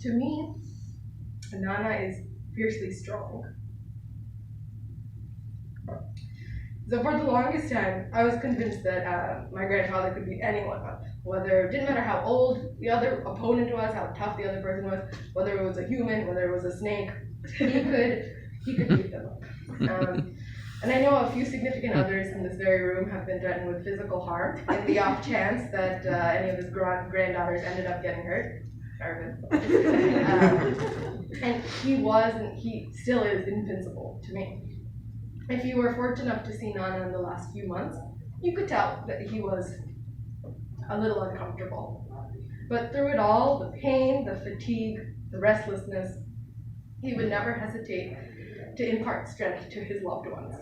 To me, Nana is fiercely strong. So for the longest time, I was convinced that my grandfather could beat anyone up. Whether it didn't matter how old the other opponent was, how tough the other person was, whether it was a human, whether it was a snake, he could beat them up. And I know a few significant others in this very room have been threatened with physical harm in the off chance that any of his granddaughters ended up getting hurt. And he still is invincible to me. If you were fortunate enough to see Nana in the last few months, you could tell that he was a little uncomfortable. But through it all, the pain, the fatigue, the restlessness, he would never hesitate to impart strength to his loved ones.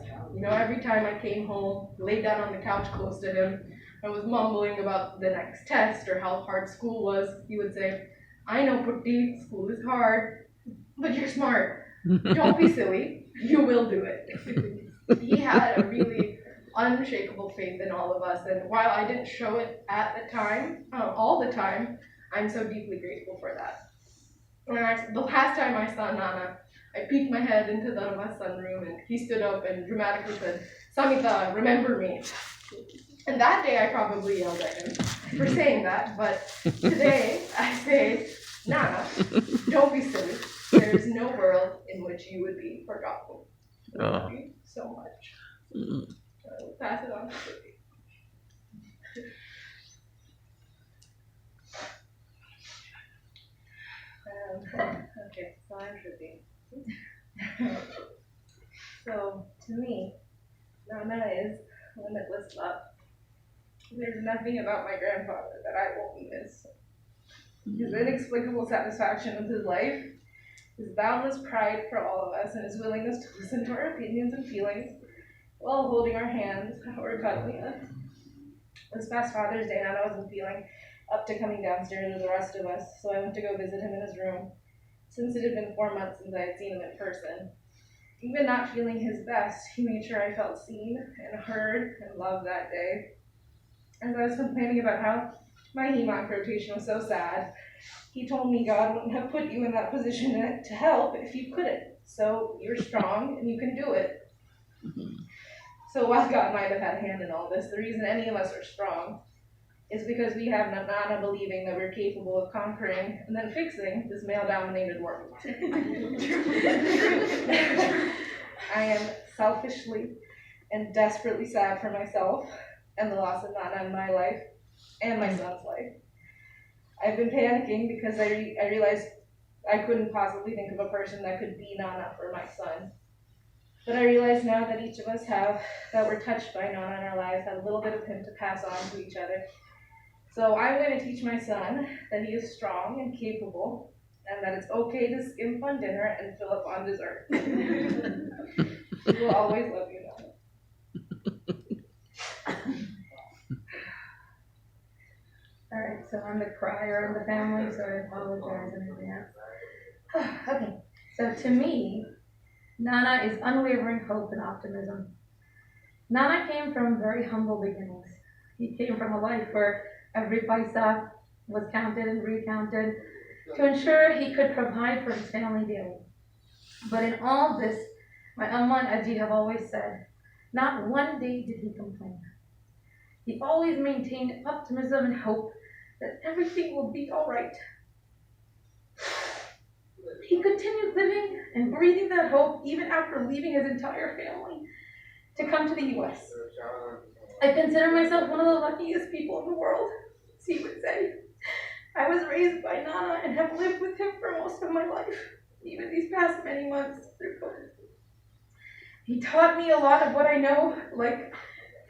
Every time I came home, laid down on the couch close to him, I was mumbling about the next test or how hard school was, he would say, "I know, Putti, school is hard, but you're smart. Don't be silly. You will do it." He had a really unshakable faith in all of us, and while I didn't show it at the time, all the time, I'm so deeply grateful for that. The last time I saw Nana, I peeked my head into the sunroom, and he stood up and dramatically said, "Samita, remember me." And that day I probably yelled at him for saying that, but today I say, "Nana, don't be silly. There is no world in which you would be forgotten." Thank you so much. I will pass it on to Ruby. Okay, so I'm Ruby. So to me, Nana is limitless love. There's nothing about my grandfather that I won't miss. His inexplicable satisfaction with his life, his boundless pride for all of us, and his willingness to listen to our opinions and feelings while holding our hands or cuddling us. This past Father's Day, Nana wasn't feeling up to coming downstairs with the rest of us, so I went to go visit him in his room. Since it had been 4 months since I had seen him in person, even not feeling his best, he made sure I felt seen and heard and loved that day. As I was complaining about how my HEMONC rotation was so sad, he told me God wouldn't have put you in that position to help if you couldn't. So you're strong and you can do it. So while God might have had a hand in all this, the reason any of us are strong is because we have Nana believing that we're capable of conquering and then fixing this male-dominated world. I am selfishly and desperately sad for myself and the loss of Nana in my life and my son's life. I've been panicking because I realized I couldn't possibly think of a person that could be Nana for my son. But I realize now that each of us that we're touched by Nana in our lives, have a little bit of him to pass on to each other. So I'm going to teach my son that he is strong and capable, and that it's okay to skimp on dinner and fill up on dessert. We will always love you, Nana. Alright, so I'm the crier of the family, so I apologize in advance. Okay, so to me, Nana is unwavering hope and optimism. Nana came from very humble beginnings. He came from a life where every paisa was counted and recounted to ensure he could provide for his family daily. But in all this, my Amma and Aji have always said, not one day did he complain. He always maintained optimism and hope that everything will be all right. He continued living and breathing that hope even after leaving his entire family to come to the US. I consider myself one of the luckiest people in the world, as he would say. I was raised by Nana and have lived with him for most of my life, even these past many months through COVID. He taught me a lot of what I know, like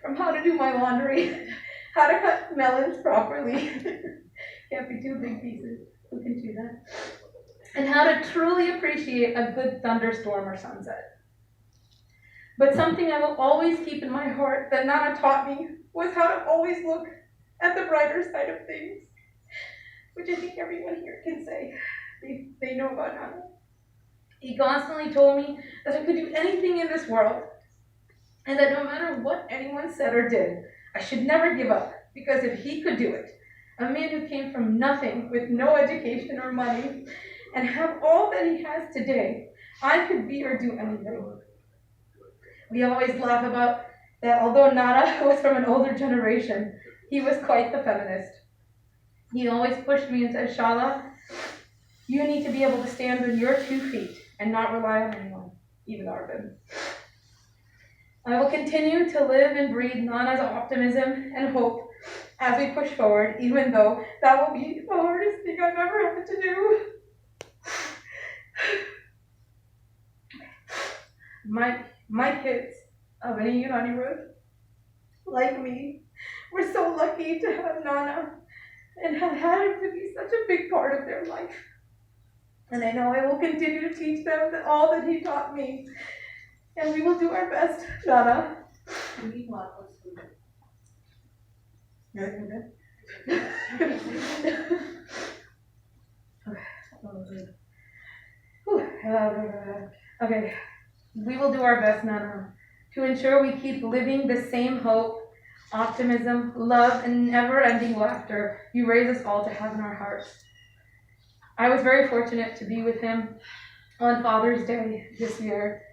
from how to do my laundry, how to cut melons properly. Can't be too big pieces. Who can do that? And how to truly appreciate a good thunderstorm or sunset. But something I will always keep in my heart that Nana taught me was how to always look at the brighter side of things, which I think everyone here can say they know about Nana. He constantly told me that I could do anything in this world, and that no matter what anyone said or did, I should never give up, because if he could do it, a man who came from nothing with no education or money, and have all that he has today, I could be or do anything. We always laugh about that although Nana was from an older generation, he was quite the feminist. He always pushed me and said, Shala, you need to be able to stand on your 2 feet and not rely on anyone, even Arvin. I will continue to live and breathe Nana's optimism and hope as we push forward, even though that will be the hardest thing I've ever had to do. My kids, Avani and Anirudh, like me, we're so lucky to have Nana and have had him to be such a big part of their life. And I know I will continue to teach them all that he taught me. And we will do our best, Nana. Okay, we will do our best, Nana, to ensure we keep living the same hope, optimism, love, and never-ending laughter you raise us all to have in our hearts. I was very fortunate to be with him on Father's Day this year,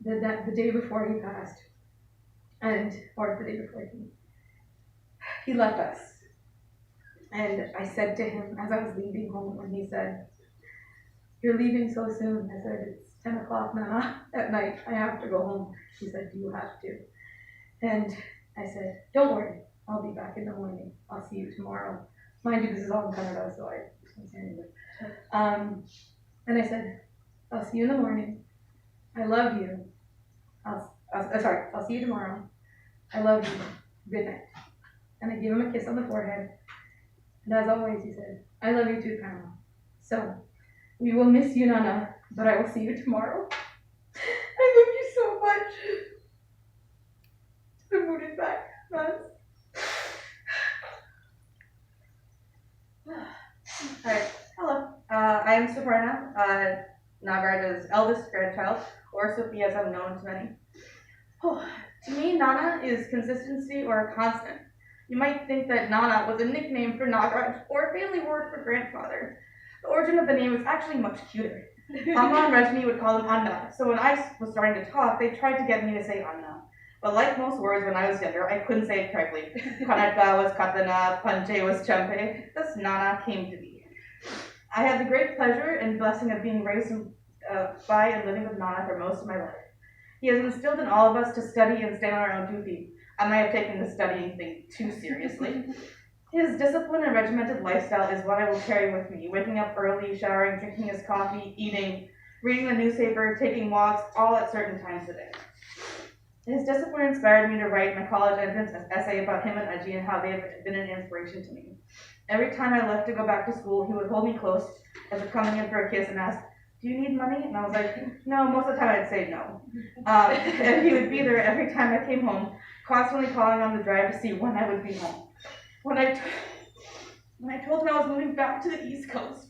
the day before he passed, or the day before he left us. And I said to him as I was leaving home, when he said, "You're leaving so soon," I said, "It's 10 o'clock now at night, I have to go home." He said, "Do you have to?" And I said, "Don't worry, I'll be back in the morning. I'll see you tomorrow." Mind you, this is all in Canada, so I can't say anything. And I said, "I'll see you in the morning. I love you. I'll see you tomorrow. I love you. Good night." And I gave him a kiss on the forehead. And as always, he said, "I love you too, Grandma. So, we will miss you, Nana, but I will see you tomorrow. I love you so much." The mood is back. Hi, hello. I am Suparna, Nagaraj's eldest grandchild, or Supi as I'm known to many. To me, Nana is consistency or a constant. You might think that Nana was a nickname for Nagaraj or a family word for grandfather. The origin of the name is actually much cuter. Amma and Rajni would call him Anna, so when I was starting to talk, they tried to get me to say Anna. But like most words when I was younger, I couldn't say it correctly. Kanatka was Katana, Panche was Champe, thus Nana came to be. I had the great pleasure and blessing of being raised by and living with Nana for most of my life. He has instilled in all of us to study and stand on our own 2 feet. I might have taken the studying thing too seriously. His disciplined and regimented lifestyle is what I will carry with me, waking up early, showering, drinking his coffee, eating, reading the newspaper, taking walks, all at certain times of the day. His discipline inspired me to write my college entrance essay about him and Aji and how they have been an inspiration to me. Every time I left to go back to school, he would hold me close as if coming in for a kiss and ask, "Do you need money?" And I was like, no, most of the time I'd say no. And he would be there every time I came home, constantly calling on the drive to see when I would be home. When I told him I was moving back to the East Coast,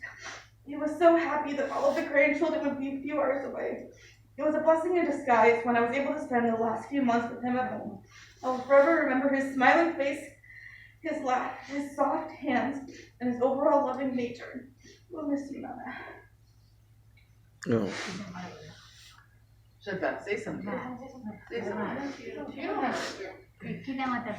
he was so happy that all of the grandchildren would be a few hours away. It was a blessing in disguise when I was able to spend the last few months with him at home. I will forever remember his smiling face, his laugh, his soft hands, and his overall loving nature. We'll miss you, Nana. No. Say something. Say something. Keep them with the